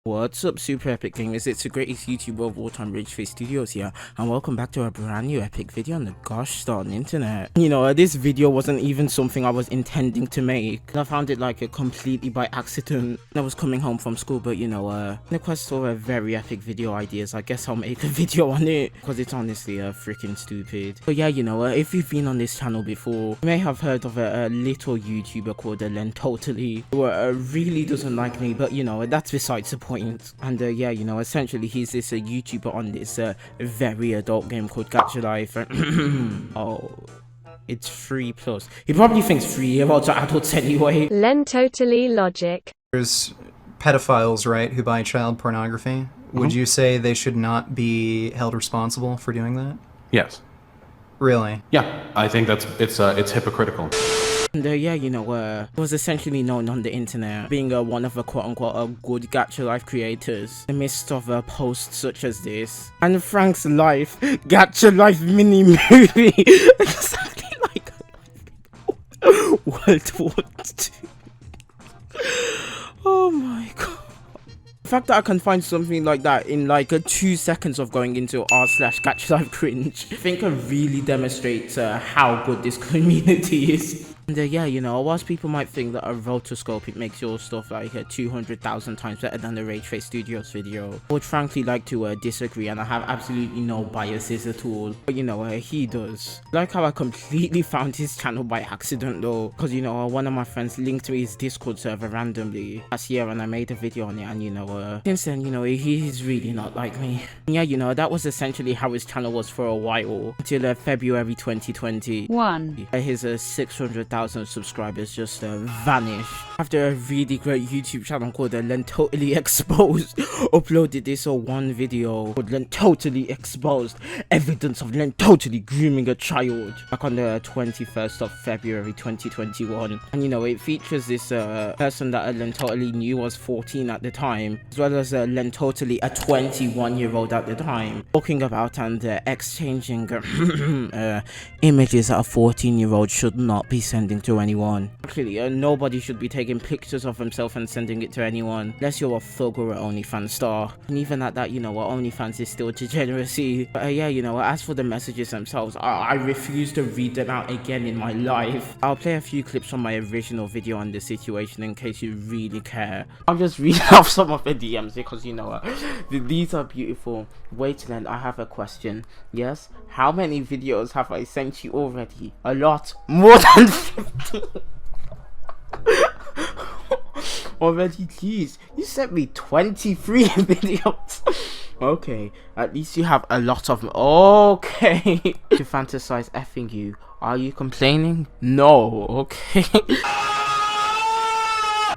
What's up, super epic gamers? It's the greatest YouTuber of all time, Rageface Studios here, and welcome back to a brand new epic video on the gosh darn internet. You know, this video wasn't even something I was intending to make. I found it like completely by accident. I was coming home from school, but you know, in the quest for very epic video ideas, I guess I'll make a video on it because it's honestly freaking stupid. But yeah, you know, if you've been on this channel before, you may have heard of a little YouTuber called lentotally, who really doesn't like me, but you know, that's besides the point. And yeah, you know, essentially he's this YouTuber on this very adult game called Gacha Life. Oh, it's 3+. He probably thinks 3-year-olds are adults anyway. Lentotally logic. There's pedophiles, right, who buy child pornography. Would you say they should not be held responsible for doing that? Yes. Really? Yeah, I think it's hypocritical. And yeah, you know, was essentially known on the internet being one of the quote-unquote good Gacha Life creators in the midst of posts such as this. And Frank's life, Gacha Life mini movie, exactly like World War II. Oh my god. The fact that I can find something like that in like 2 seconds of going into r/Gacha Life cringe, I think it really demonstrates how good this community is. And yeah, you know, whilst people might think that a rotoscope makes your stuff like 200,000 times better than the Rageface Studios video, I would frankly like to disagree, and I have absolutely no biases at all. But you know, he does. Like how I completely found his channel by accident though, because you know, one of my friends linked me his Discord server randomly last year, and I made a video on it, and you know, since then, you know, he's really not like me. And yeah, you know, that was essentially how his channel was for a while, until February 2021. His 600,000 subscribers just vanished after a really great YouTube channel called Lentotally Exposed uploaded this one video called Lentotally Exposed, evidence of lentotally grooming a child, back on the 21st of February 2021. And you know, it features this person that lentotally knew was 14 at the time, as well as lentotally a 21-year-old at the time, talking about and exchanging images that a 14-year-old should not be sending to anyone. Actually, nobody should be taking pictures of himself and sending it to anyone, unless you're a thug or an OnlyFans star. And even at that, you know, OnlyFans is still degeneracy. But yeah, you know, as for the messages themselves, I refuse to read them out again in my life. I'll play a few clips from my original video on the situation in case you really care. I'll just read off some of the DMs because, you know, these are beautiful. Wait, then I have a question. Yes, how many videos have I sent you already? A lot. More than 50. Already, please. You sent me 23 videos. Okay, at least you have a lot of them. Okay. To fantasize effing you. Are you complaining? No. Okay.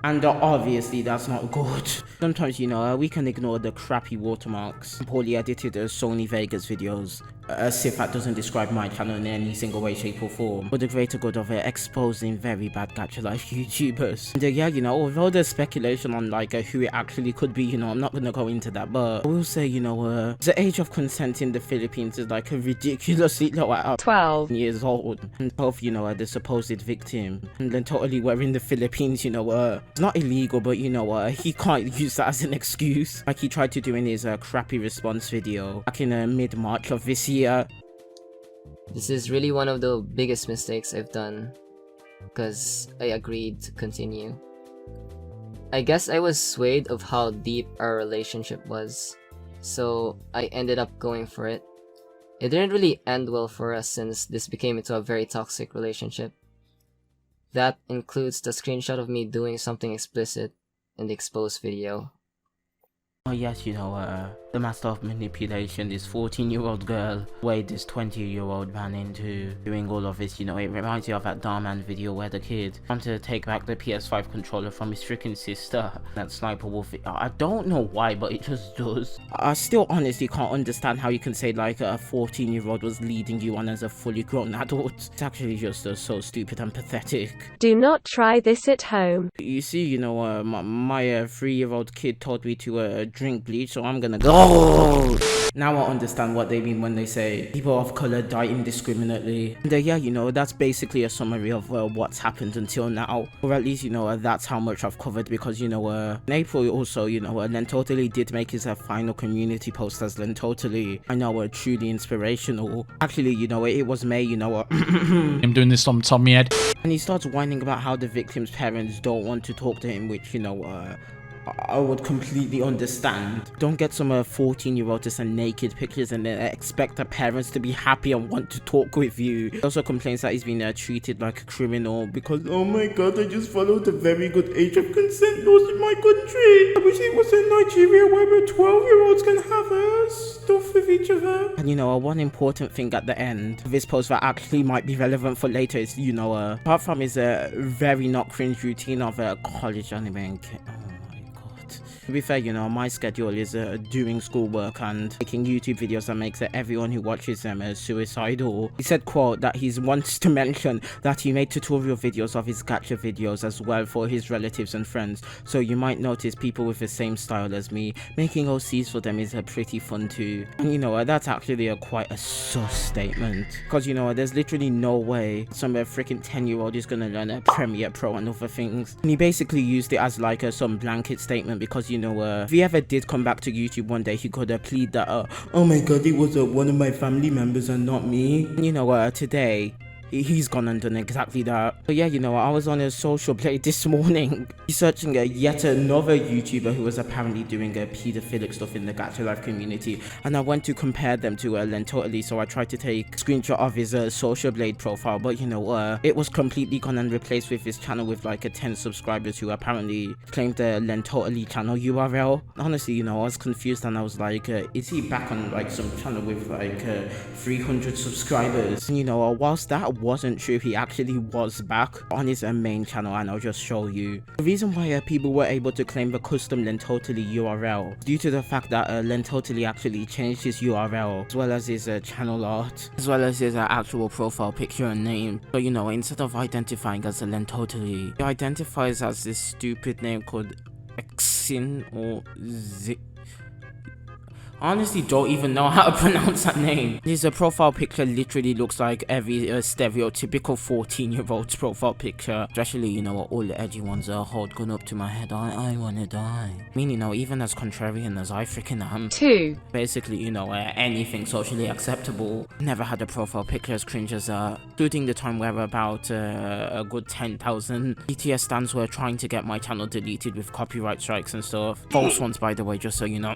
And obviously that's not good. Sometimes, you know, we can ignore the crappy watermarks, poorly edited Sony Vegas videos, as if that doesn't describe my channel in any single way, shape or form, for the greater good of exposing very bad Gacha Life YouTubers. And yeah, you know, although there's speculation on like who it actually could be, you know, I'm not gonna go into that, but I will say, you know, the age of consent in the Philippines is like a ridiculously low at 12 years old. And both, you know, the supposed victim and then totally we're in the Philippines, you know, it's not illegal, but you know, he can't use that as an excuse, like he tried to do in his crappy response video back in mid-March of this year. This is really one of the biggest mistakes I've done, because I agreed to continue. I guess I was swayed of how deep our relationship was, so I ended up going for it. It didn't really end well for us since this became into a very toxic relationship. That includes the screenshot of me doing something explicit in the exposed video. Oh yes, you know, the master of manipulation, this 14-year-old girl, way this 20-year-old man into doing all of this. You know, it reminds you of that Darman video where the kid wanted to take back the PS5 controller from his freaking sister. That Sniper Wolf, I don't know why, but it just does. I still honestly can't understand how you can say like a 14-year-old was leading you on as a fully grown adult. It's actually just so stupid and pathetic. Do not try this at home. You see, you know, my 3-year-old kid told me to drink bleach, so I'm gonna go. Oh! Now I understand what they mean when they say people of color die indiscriminately. And yeah, you know, that's basically a summary of what's happened until now. Or at least, you know, that's how much I've covered because, you know, in April also, you know, lentotally did make his final community post as lentotally. I know, truly inspirational. Actually, you know, it was May, you know, I'm doing this on top of my head. and he starts whining about how the victim's parents don't want to talk to him, which, you know, I would completely understand. Don't get some 14-year-old to send naked pictures and then expect the parents to be happy and want to talk with you. He also complains that he's been treated like a criminal because, oh my god, I just followed the very good age of consent laws in my country. I wish it was in Nigeria where 12-year-olds can have stuff with each other. And you know, one important thing at the end of this post that actually might be relevant for later is, you know, apart from his very not cringe routine of college anime. To be fair, you know, my schedule is doing schoolwork and making YouTube videos that makes everyone who watches them suicidal. He said, quote, that he wants to mention that he made tutorial videos of his gacha videos as well for his relatives and friends, so you might notice people with the same style as me. Making OCs for them is pretty fun too. And you know, that's actually quite a sus statement, because you know, there's literally no way some freaking 10-year-old is gonna learn Premiere Pro and other things. And he basically used it as like some blanket statement because, you know, if he ever did come back to YouTube one day, he could plead that, oh my god, it was one of my family members and not me. And, you know, today, he's gone and done exactly that. But yeah, you know, I was on a social blade this morning researching yet another YouTuber who was apparently doing pedophilic stuff in the gacha life community, and I went to compare them to lentotally, so I tried to take a screenshot of his social blade profile, but you know, it was completely gone and replaced with his channel with like 10 subscribers who apparently claimed the lentotally channel URL. Honestly, you know, I was confused and I was like, is he back on like some channel with like 300 subscribers? And you know, whilst that wasn't true, he actually was back on his main channel, and I'll just show you. The reason why people were able to claim the custom lentotally URL due to the fact that lentotally actually changed his URL as well as his channel art as well as his actual profile picture and name. So you know, instead of identifying as a lentotally, he identifies as this stupid name called Xin or Z. Honestly, don't even know how to pronounce that name. His profile picture literally looks like every stereotypical 14-year-old's profile picture. Especially, you know, all the edgy ones are hold gun up to my head, I wanna die. I mean, you know, even as contrarian as I freaking am. 2. Basically, you know, anything socially acceptable. Never had a profile picture as cringe as including the time where about a good 10,000 BTS stans were trying to get my channel deleted with copyright strikes and stuff. False ones, by the way, just so you know.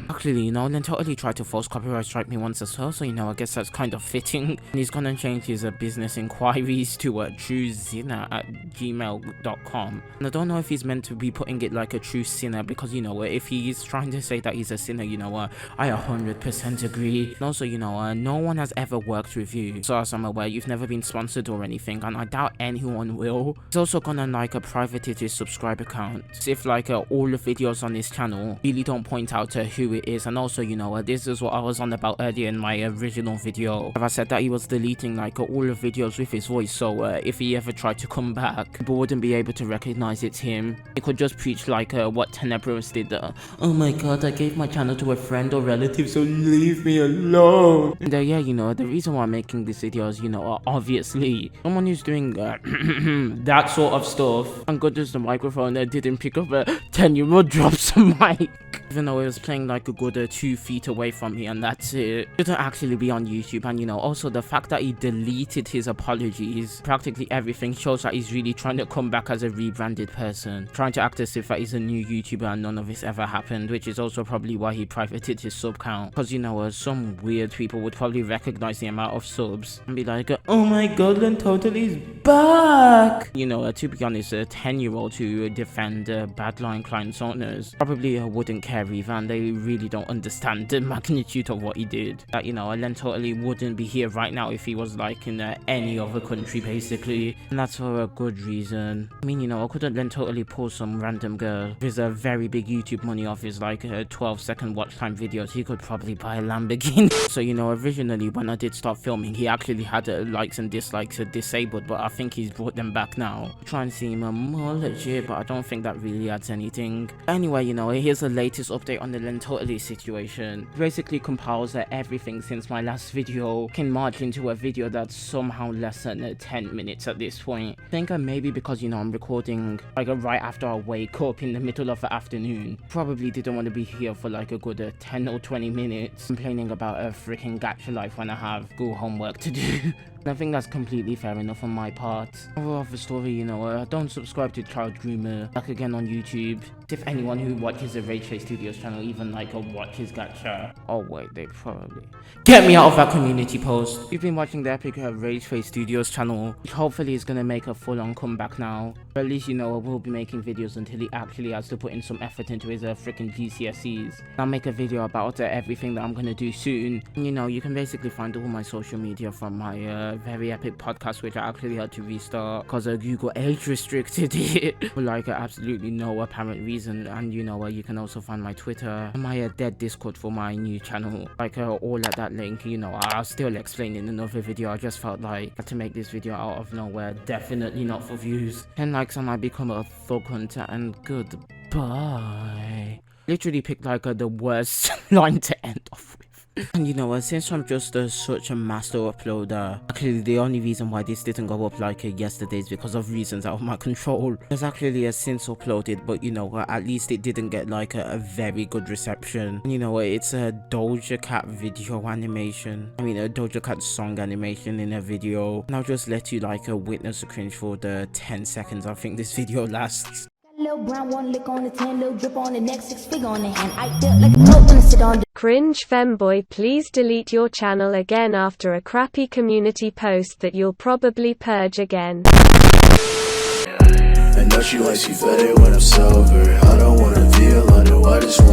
Actually, you know, lentotally tried to force copyright strike me once as well, so you know, I guess that's kind of fitting. And he's gonna change his business inquiries to truesinner@gmail.com. And I don't know if he's meant to be putting it like a true sinner, because you know, if he's trying to say that he's a sinner, you know, I 100% agree. And also, you know, no one has ever worked with you, so as I'm aware, you've never been sponsored or anything, and I doubt anyone will. He's also gonna like private his subscribe account, as if like all the videos on his channel really don't point out who it is. And also, you know, this is what I was on about earlier in my original video. I said that he was deleting like all the videos with his voice, so if he ever tried to come back, people wouldn't be able to recognize it's him. He could just preach like what Tenebros did. Oh my god, I gave my channel to a friend or relative, so leave me alone. And yeah, you know, the reason why I'm making these videos, you know, obviously someone who's doing that sort of stuff. Thank goodness the microphone didn't pick up a 10-year-old drops the mic. Even though it was playing like a good 2 feet away from me, and that's it. It shouldn't actually be on YouTube. And you know, also the fact that he deleted his apologies, practically everything, shows that he's really trying to come back as a rebranded person, trying to act as if that he's a new YouTuber and none of this ever happened, which is also probably why he privated his sub count, because you know, some weird people would probably recognize the amount of subs and be like, oh my god, lentotally's back. You know, to be honest, a 10-year-old to defend Badline clients owners probably wouldn't care either, and they really don't understand the magnitude of what he did. That, you know, lentotally wouldn't be here right now if he was like in any other country, basically, and that's for a good reason. I mean, you know, I couldn't lentotally pull some random girl with a very big YouTube money off his like 12-second watch time videos. He could probably buy a Lamborghini. So you know, originally when I did start filming, he actually had likes and dislikes disabled, but I think he's brought them back now, trying to seem more legit, but I don't think that really adds anything. Anyway, you know, here's the latest update on the lentotally situation. It basically compiles everything since my last video can merge into a video that's somehow less than 10 minutes at this point. I think maybe because, you know, I'm recording like right after I wake up in the middle of the afternoon. Probably didn't want to be here for like a good 10 or 20 minutes complaining about a freaking gacha life when I have school homework to do. I think that's completely fair enough on my part. Moral of the story, you know, don't subscribe to Child Groomer back again on YouTube. If anyone who watches the Rageface Studios channel even like watches gacha. Oh wait, they probably get me out of that community post. You've been watching the epic Rageface Studios channel, which hopefully is gonna make a full-on comeback now. But at least, you know, I will be making videos until he actually has to put in some effort into his freaking GCSEs. I'll make a video about everything that I'm gonna do soon. And, you know, you can basically find all my social media from my very epic podcast, which I actually had to restart because Google age restricted it for like absolutely no apparent reason. And you know, you can also find my Twitter and my dead Discord for my new channel, like all at that link. You know, I'll still explain in another video. I just felt like I had to make this video out of nowhere, definitely not for views. 10 likes and I become a thug hunter, and goodbye. Literally picked like the worst line to end off with. And you know, since I'm just such a master uploader, actually the only reason why this didn't go up like yesterday is because of reasons out of my control. There's actually a since uploaded, but you know, at least it didn't get like a very good reception. And, you know, it's a Doja Cat video animation. I mean, a Doja Cat song animation in a video. And I'll just let you like witness a cringe for the 10 seconds I think this video lasts. Little brown one lick on the 10, little drip on the next 6 figure on the hand. I felt like a dope when I sit on the Cringe femboy, please delete your channel again after a crappy community post that you'll probably purge again. I know she likes you better when I'm sober. I don't wanna be alone, no, I just want